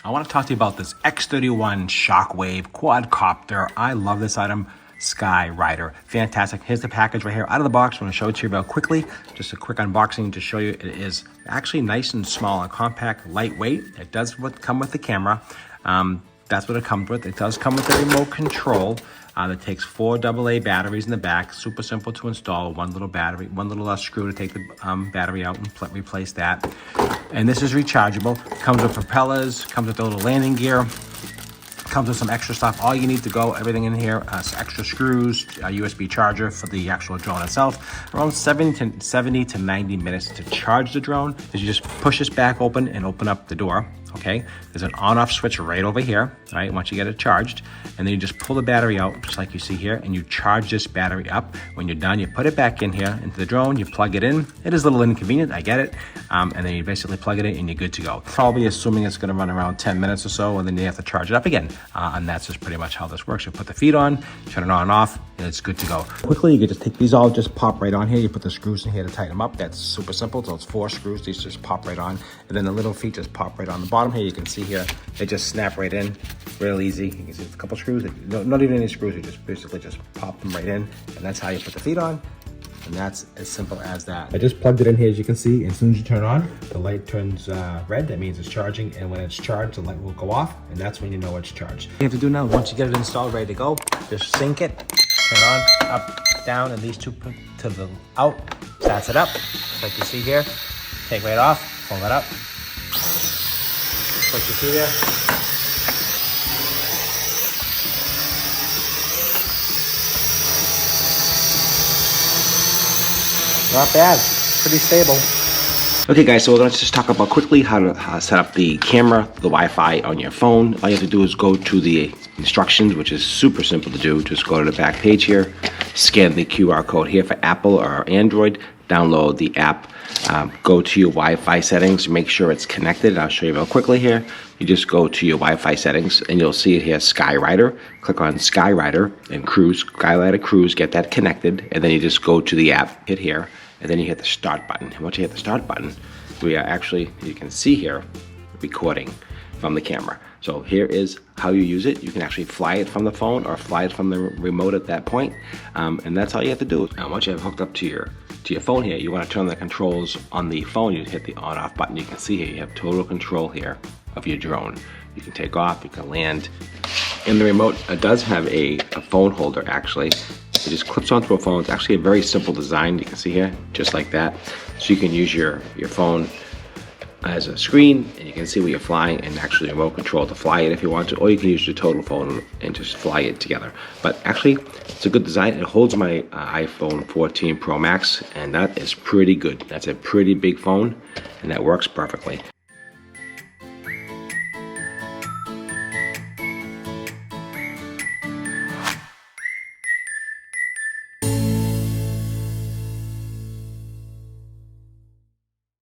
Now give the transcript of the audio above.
I want to talk to you about this X-31 Shockwave Quadcopter. I love this item. Sky Rider. Fantastic. Here's the package right here out of the box. I want to show it to you real quickly. Just a quick unboxing to show you it is actually nice and small and compact, lightweight. It does come with the camera. That's what it comes with. It does come with a remote control that takes 4 AA batteries in the back. Super simple to install. One little battery, one little screw to take the battery out and replace that. And this is rechargeable. Comes with propellers. Comes with a little landing gear. Comes with some extra stuff. All you need to go, everything in here, extra screws, a USB charger for the actual drone itself. Around 70 to 90 minutes to charge the drone. Is you just push this back open and open up the door. Okay, there's an on-off switch right over here, right, once you get it charged, and then you just pull the battery out, just like you see here, and you charge this battery up. When you're done, you put it back in here into the drone, you plug it in. It is a little inconvenient, I get it, and then you basically plug it in and you're good to go. Probably assuming it's gonna run around 10 minutes or so, and then you have to charge it up again, and that's just pretty much how this works. You put the feet on, turn it on and off, and it's good to go. Quickly, you can just take these all, just pop right on here. You put the screws in here to tighten them up. That's super simple, so it's 4 screws. These just pop right on, and then the little feet just pop right on the bottom here. You can see here, they just snap right in, real easy. You can see a couple screws, not even any screws, you just basically just pop them right in, and that's how you put the feet on, and that's as simple as that. I just plugged it in here, as you can see, and as soon as you turn on, the light turns red. That means it's charging, and when it's charged, the light will go off, and that's when you know it's charged. What you have to do now, once you get it installed, ready to go, just sync it, turn on, up, down, and these two put to the out, starts it up, like you see here. Take right off, pull it up. What you see there. Not bad, pretty stable. Okay guys, so let's just talk about quickly how to set up the camera, the Wi-Fi on your phone. All you have to do is go to the instructions, which is super simple to do. Just go to the back page here, scan the QR code here for Apple or Android, download the app, go to your Wi-Fi settings, make sure it's connected. I'll show you real quickly here. You just go to your Wi-Fi settings and you'll see it here, Sky Rider. Click on Sky Rider and Cruise, Sky Rider Cruise, get that connected, and then you just go to the app, hit here, and then you hit the start button. And once you hit the start button, we are actually, you can see here, recording from the camera. So here is how you use it. You can actually fly it from the phone or fly it from the remote at that point. And that's all you have to do. Now, once you have hooked up to your phone here, you want to turn the controls on the phone. You hit the on off button. You can see here, you have total control here of your drone. You can take off, you can land. And the remote does have a phone holder actually. It just clips onto a phone. It's actually a very simple design. You can see here, just like that. So you can use your phone as a screen, and you can see where you're flying and actually remote control to fly it if you want to, or you can use your total phone and just fly it together. But actually, it's a good design. It holds my iPhone 14 Pro Max, and that is pretty good. That's a pretty big phone, and that works perfectly.